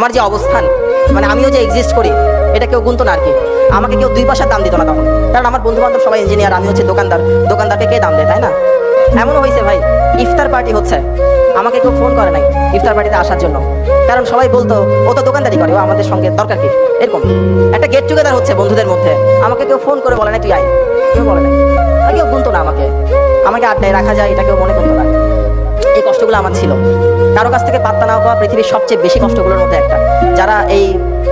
আমার যে অবস্থান, মানে আমিও যে এক্সিস্ট করি, এটা কেউ গুনতো না আর কি। আমাকে কেউ 2 পয়সার দাম দিত না তখন, কারণ আমার বন্ধু বান্ধব সবাই ইঞ্জিনিয়ার, আমি হচ্ছে দোকানদার। দোকানদারকে কে দাম দেয়, তাই না? এমনও হয়েছে ভাই, ইফতার পার্টি হচ্ছে, আমাকে কেউ ফোন করে নাই ইফতার পার্টিতে আসার জন্য, কারণ সবাই বলতো ও তো দোকানদারি করে, ও আমাদের সঙ্গে দরকার কি। এরকম একটা গেট টুগেদার হচ্ছে বন্ধুদের মধ্যে, আমাকে কেউ ফোন করে বলে না তুই আয়, কেউ বলে নাই। আর কেউ গুনতো না আমাকে, আমাকে আড্ডায় রাখা যায় এটা কেউ মনে করতো না। এই কষ্টগুলো আমার ছিল, কারো কাছ থেকে পাত্তা না পাওয়া পৃথিবীর সবচেয়ে বেশি কষ্টগুলোর মধ্যে একটা। যারা এই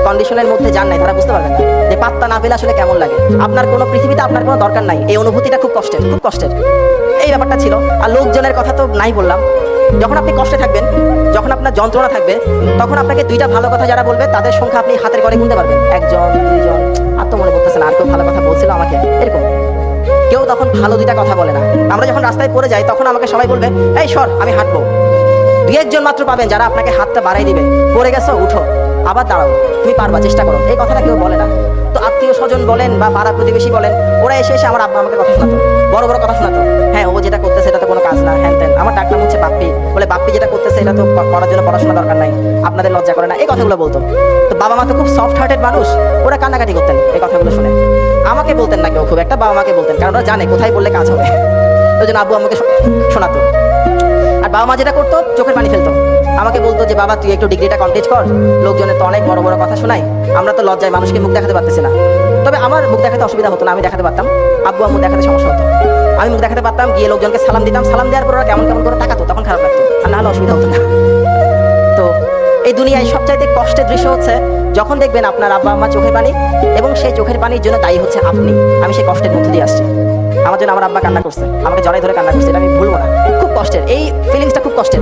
কন্ডিশনের মধ্যে যান নাই তারা বুঝতে পারবেন না যে পাত্তা না পেলে আসলে কেমন লাগে। আপনার কোনো পৃথিবীতে আপনার কোনো দরকার নাই, এই অনুভূতিটা খুব কষ্টের, খুব কষ্টের। এই ব্যাপারটা ছিল। আর লোকজনের কথা তো নাই বললাম। যখন আপনি কষ্টে থাকবেন, যখন আপনার যন্ত্রণা থাকবে, তখন আপনাকে 2টা ভালো কথা যারা বলবে তাদের সংখ্যা আপনি হাতের ঘরে গুনতে পারবেন। 1 জন 2 জন, আর তো মনে করতেছে না আর কেউ ভালো কথা বলছিল আমাকে, এরকম কেউ তখন ভালো 2টা কথা বলে না। আমরা যখন রাস্তায় পড়ে যাই তখন আমাকে সবাই বলবে এই সর, আমি হাঁটবো। 2-1 জন মাত্র পাবেন যারা আপনাকে হাতটা বাড়াই দিবে, পড়ে গেছো উঠো, আবার দাঁড়াও, তুমি পারবা, চেষ্টা করো। এই কথাটা কেউ বলে না। তো আত্মীয় স্বজন বলেন বা পাড়া প্রতিবেশী বলেন, ওরা এসে এসে আমার আব্বা আমাকে কথা শোনাতো, বড় বড় কথা শোনাতো। হ্যাঁ, ও যেটা করতেছে এটা তো কোনো কাজ না, হ্যান ত্যান। আমার ডাকনাম হচ্ছে বাপ্পি, বলে বাপ্পি যেটা করতেছে এটা তো করার জন্য পড়াশোনা দরকার নাই, আপনাদের লজ্জা করে না, এই কথাগুলো বলতো। তো বাবা মা তো খুব সফট হার্টেড মানুষ, ওরা কান্নাকাটি করতেন এই কথাগুলো শুনে। আমাকে বলতেন না কেউ খুব একটা, বাবা মাকে বলতেন, কারণ ওরা জানে কোথায় বললে কাজ হবে। ওই জন্য আব্বু আমাকে শোনাতো। আর বাবা মা যেটা করতো, চোখের পানি ফেলতো, আমাকে বলতো যে বাবা তুই একটু ডিগ্রিটা কমপ্লিট কর, লোকজনের তো অনেক বড় বড় কথা শোনাই, আমরা তো লজ্জায় মানুষকে মুখ দেখাতে পারতেছি না। তবে আমার মুখ দেখাতে অসুবিধা হতো না, আমি দেখাতে পারতাম। আব্বু আম্মু দেখাতে সমস্যা হতো, আমি মুখ দেখাতে পারতাম, গিয়ে লোকজনকে সালাম দিতাম, সালাম দেওয়ার পর ওরা কেমন কেমন করে তাকাতো, তখন খারাপ লাগতো, আর না হলে অসুবিধা হতো না। তো এই দুনিয়ায় সবচাইতে কষ্টের দৃশ্য হচ্ছে যখন দেখবেন আপনার আব্বা আম্মা চোখের পানি, এবং সেই চোখের পানির জন্য দায়ী হচ্ছে আপনি। আমি সেই কষ্টের মধ্যে দিয়ে আসছি, আমার জন্য আমার আব্বা কান্না করছে, আমাকে জড়াই ধরে কান্না করছে, এটা আমি ভুলবো না। খুব কষ্টের, এই ফিলিংসটা খুব কষ্টের।